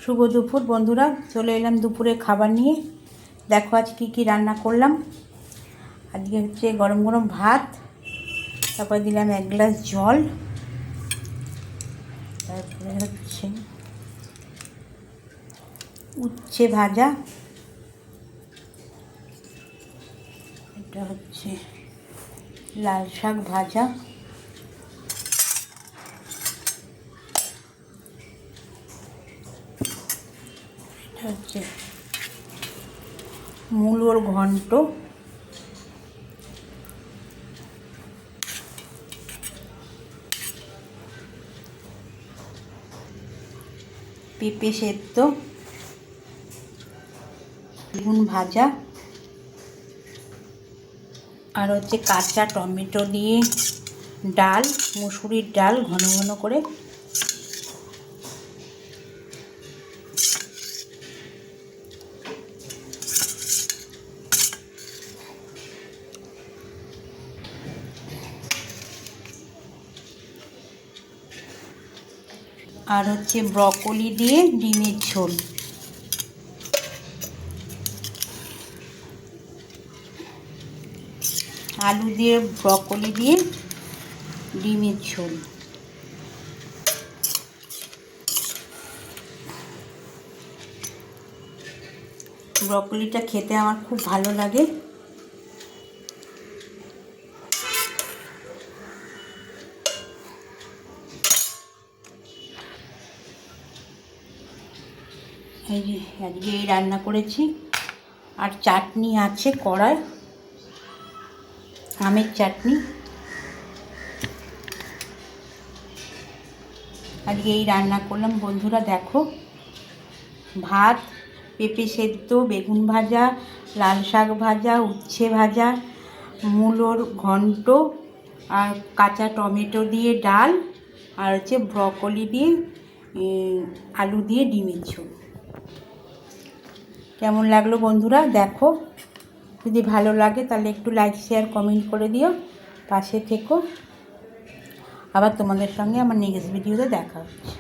শুভ দুপুর বন্ধুরা, চলে এলাম দুপুরে খাবার নিয়ে। দেখো আজ কি রান্না করলাম। আজকে হচ্ছে গরম গরম ভাত, তারপরে দিলাম 1 গ্লাস জল, তারপরে হচ্ছে উচ্ছে ভাজা, এটা হচ্ছে লাল শাক ভাজা, এটা হচ্ছে মূলোর ঘন্ট, পেঁপে সেদ্ধ, বেগুন ভাজা, আর হচ্ছে কাঁচা টমেটো দিয়ে ডাল, মুসুরির ডাল ঘন ঘন করে। আর হচ্ছে ব্রকলি দিয়ে ডিমের ঝোল। আলু দিয়ে ব্রকলি দিয়ে ডিমের ঝোল। ব্রকলিটা খেতে আমার খুব ভালো লাগে। এই যে আজকে এই রান্না করেছি। আর চাটনি আছে কড়ায়, আমের চাটনি। আজকে এই রান্না করলাম বন্ধুরা। দেখো, ভাত, পেঁপে সেদ্ধ, বেগুন ভাজা, লাল শাক ভাজা, উচ্ছে ভাজা, মূলোর ঘন্ট, আর কাঁচা টমেটো দিয়ে ডাল, আর হচ্ছে ব্রকলি দিয়ে আলু দিয়ে ডিমের ঝোল। কেমন লাগলো বন্ধুরা? দেখো, যদি ভালো লাগে তাহলে একটু লাইক শেয়ার কমেন্ট করে দিও, পাশে থেকো। আবার তোমাদের সঙ্গে আমার নেক্সট ভিডিওতে দেখা হচ্ছে।